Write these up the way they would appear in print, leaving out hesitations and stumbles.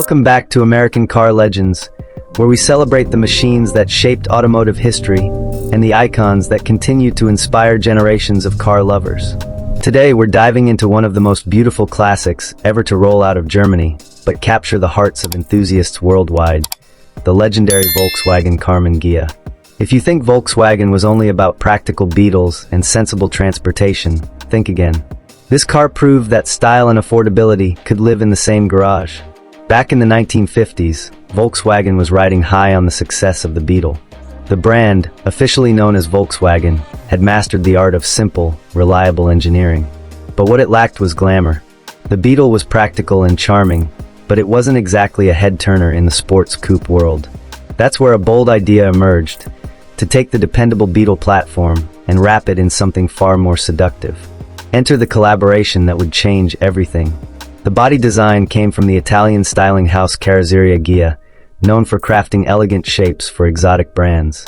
Welcome back to American Car Legends, where we celebrate the machines that shaped automotive history and the icons that continue to inspire generations of car lovers. Today we're diving into one of the most beautiful classics ever to roll out of Germany, but capture the hearts of enthusiasts worldwide, the legendary Volkswagen Karmann Ghia. If you think Volkswagen was only about practical Beetles and sensible transportation, think again. This car proved that style and affordability could live in the same garage. Back in the 1950s, Volkswagen was riding high on the success of the Beetle. The brand, officially known as Volkswagen, had mastered the art of simple, reliable engineering. But what it lacked was glamour. The Beetle was practical and charming, but it wasn't exactly a head-turner in the sports coupe world. That's where a bold idea emerged, to take the dependable Beetle platform and wrap it in something far more seductive. Enter the collaboration that would change everything. The body design came from the Italian styling house Carrozzeria Ghia, known for crafting elegant shapes for exotic brands.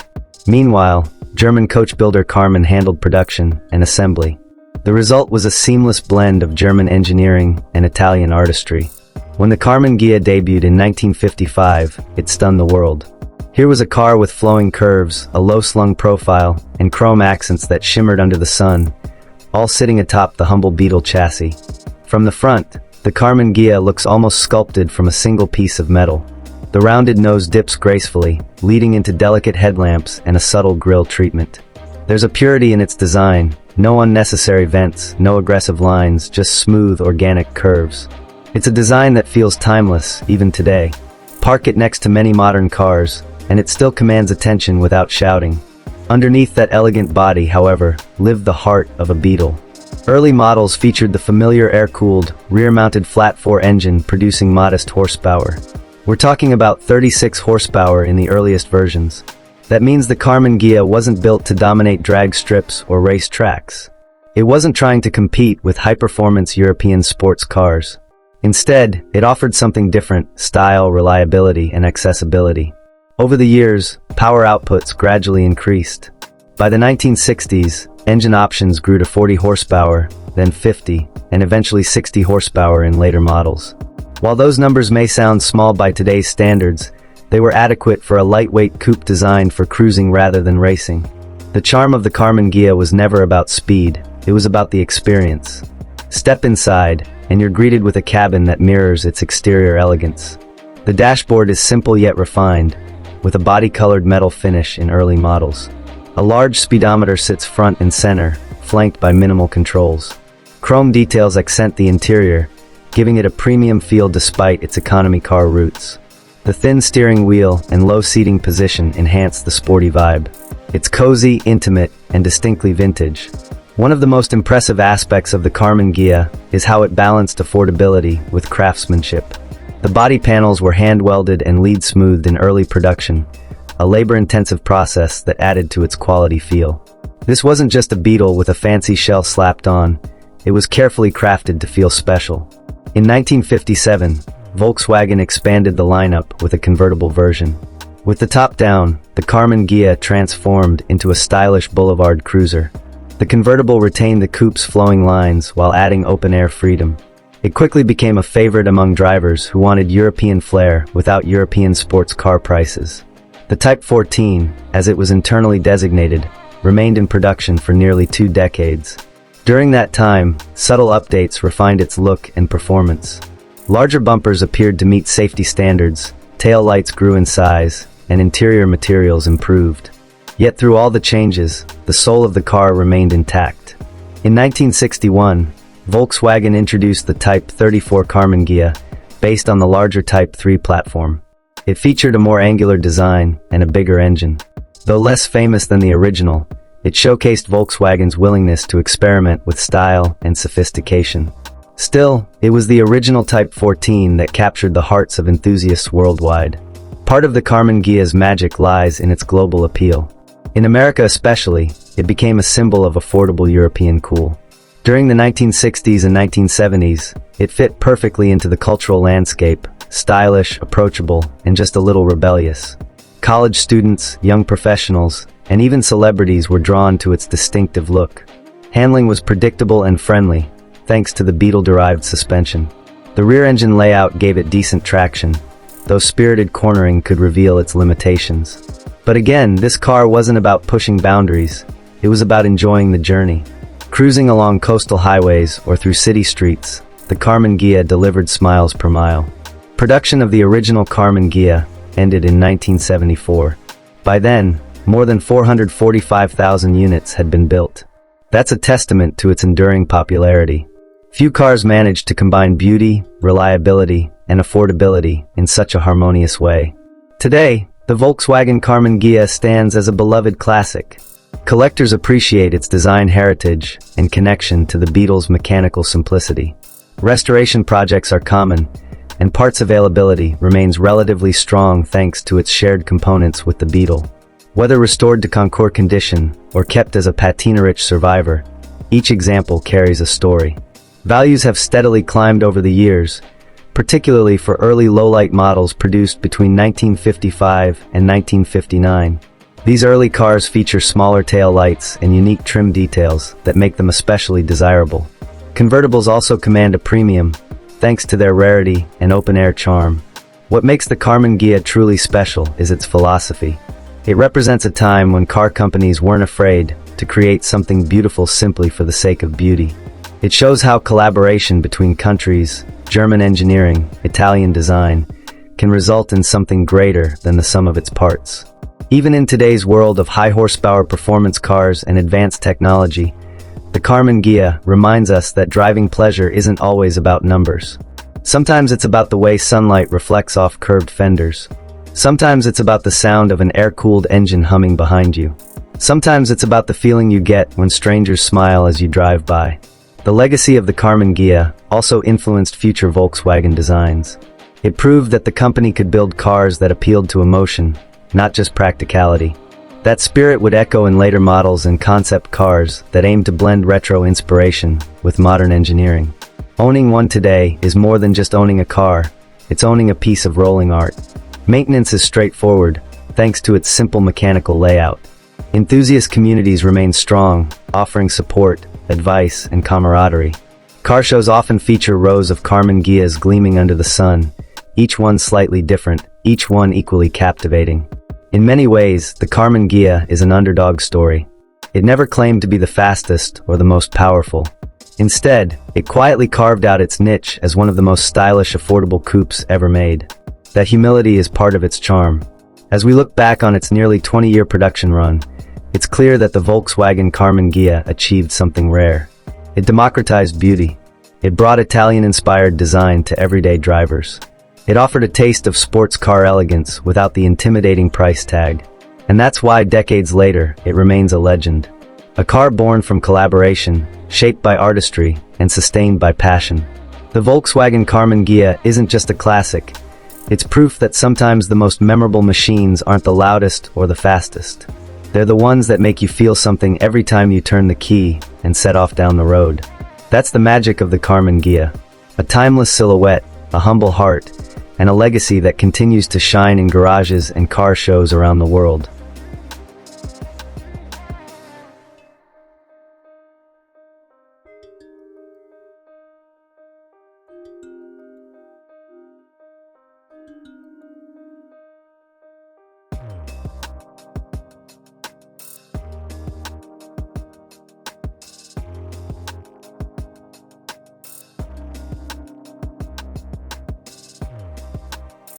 Meanwhile, German coach builder Karmann handled production and assembly. The result was a seamless blend of German engineering and Italian artistry. When the Karmann Ghia debuted in 1955, it stunned the world. Here was a car with flowing curves, a low-slung profile, and chrome accents that shimmered under the sun, all sitting atop the humble Beetle chassis. From the front, the Karmann Ghia looks almost sculpted from a single piece of metal. The rounded nose dips gracefully, leading into delicate headlamps and a subtle grille treatment. There's a purity in its design, no unnecessary vents, no aggressive lines, just smooth, organic curves. It's a design that feels timeless, even today. Park it next to many modern cars, and it still commands attention without shouting. Underneath that elegant body, however, lived the heart of a Beetle. Early models featured the familiar air-cooled, rear-mounted flat-4 engine producing modest horsepower. We're talking about 36 horsepower in the earliest versions. That means the Karmann Ghia wasn't built to dominate drag strips or race tracks. It wasn't trying to compete with high-performance European sports cars. Instead, it offered something different: style, reliability, and accessibility. Over the years, power outputs gradually increased. By the 1960s, engine options grew to 40 horsepower, then 50, and eventually 60 horsepower in later models. While those numbers may sound small by today's standards, they were adequate for a lightweight coupe designed for cruising rather than racing. The charm of the Karmann Ghia was never about speed, it was about the experience. Step inside, and you're greeted with a cabin that mirrors its exterior elegance. The dashboard is simple yet refined, with a body-colored metal finish in early models. A large speedometer sits front and center, flanked by minimal controls. Chrome details accent the interior, giving it a premium feel despite its economy car roots. The thin steering wheel and low seating position enhance the sporty vibe. It's cozy, intimate, and distinctly vintage. One of the most impressive aspects of the Karmann Ghia is how it balanced affordability with craftsmanship. The body panels were hand-welded and lead-smoothed in early production, a labor-intensive process that added to its quality feel. This wasn't just a Beetle with a fancy shell slapped on, it was carefully crafted to feel special. In 1957, Volkswagen expanded the lineup with a convertible version. With the top down, the Karmann Ghia transformed into a stylish boulevard cruiser. The convertible retained the coupe's flowing lines while adding open-air freedom. It quickly became a favorite among drivers who wanted European flair without European sports car prices. The Type 14, as it was internally designated, remained in production for nearly 2 decades. During that time, subtle updates refined its look and performance. Larger bumpers appeared to meet safety standards, tail lights grew in size, and interior materials improved. Yet through all the changes, the soul of the car remained intact. In 1961, Volkswagen introduced the Type 34 Karmann Ghia, based on the larger Type 3 platform. It featured a more angular design and a bigger engine. Though less famous than the original, it showcased Volkswagen's willingness to experiment with style and sophistication. Still, it was the original Type 14 that captured the hearts of enthusiasts worldwide. Part of the Karmann Ghia's magic lies in its global appeal. In America especially, it became a symbol of affordable European cool. During the 1960s and 1970s, it fit perfectly into the cultural landscape, stylish, approachable, and just a little rebellious. College students, young professionals, and even celebrities were drawn to its distinctive look. Handling was predictable and friendly, thanks to the Beetle-derived suspension. The rear engine layout gave it decent traction, though spirited cornering could reveal its limitations. But again, this car wasn't about pushing boundaries, it was about enjoying the journey. Cruising along coastal highways or through city streets, the Karmann Ghia delivered smiles per mile. Production of the original Karmann Ghia ended in 1974. By then, more than 445,000 units had been built. That's a testament to its enduring popularity. Few cars managed to combine beauty, reliability, and affordability in such a harmonious way. Today, the Volkswagen Karmann Ghia stands as a beloved classic. Collectors appreciate its design heritage and connection to the Beetle's mechanical simplicity. Restoration projects are common, and parts availability remains relatively strong thanks to its shared components with the Beetle. Whether restored to concours condition or kept as a patina-rich survivor, each example carries a story. Values have steadily climbed over the years, particularly for early low-light models produced between 1955 and 1959. These early cars feature smaller tail lights and unique trim details that make them especially desirable. Convertibles also command a premium, thanks to their rarity and open-air charm. What makes the Karmann Ghia truly special is its philosophy. It represents a time when car companies weren't afraid to create something beautiful simply for the sake of beauty. It shows how collaboration between countries, German engineering, Italian design, can result in something greater than the sum of its parts. Even in today's world of high-horsepower performance cars and advanced technology, the Karmann Ghia reminds us that driving pleasure isn't always about numbers. Sometimes it's about the way sunlight reflects off curved fenders. Sometimes it's about the sound of an air-cooled engine humming behind you. Sometimes it's about the feeling you get when strangers smile as you drive by. The legacy of the Karmann Ghia also influenced future Volkswagen designs. It proved that the company could build cars that appealed to emotion, not just practicality. That spirit would echo in later models and concept cars that aimed to blend retro inspiration with modern engineering. Owning one today is more than just owning a car, it's owning a piece of rolling art. Maintenance is straightforward, thanks to its simple mechanical layout. Enthusiast communities remain strong, offering support, advice, and camaraderie. Car shows often feature rows of Karmann Ghias gleaming under the sun, each one slightly different, each one equally captivating. In many ways, the Karmann Ghia is an underdog story. It never claimed to be the fastest or the most powerful. Instead, it quietly carved out its niche as one of the most stylish affordable coupes ever made. That humility is part of its charm. As we look back on its nearly 20-year production run, it's clear that the Volkswagen Karmann Ghia achieved something rare. It democratized beauty. It brought Italian-inspired design to everyday drivers. It offered a taste of sports car elegance without the intimidating price tag. And that's why decades later, it remains a legend. A car born from collaboration, shaped by artistry, and sustained by passion. The Volkswagen Karmann Ghia isn't just a classic. It's proof that sometimes the most memorable machines aren't the loudest or the fastest. They're the ones that make you feel something every time you turn the key and set off down the road. That's the magic of the Karmann Ghia. A timeless silhouette, a humble heart, and a legacy that continues to shine in garages and car shows around the world.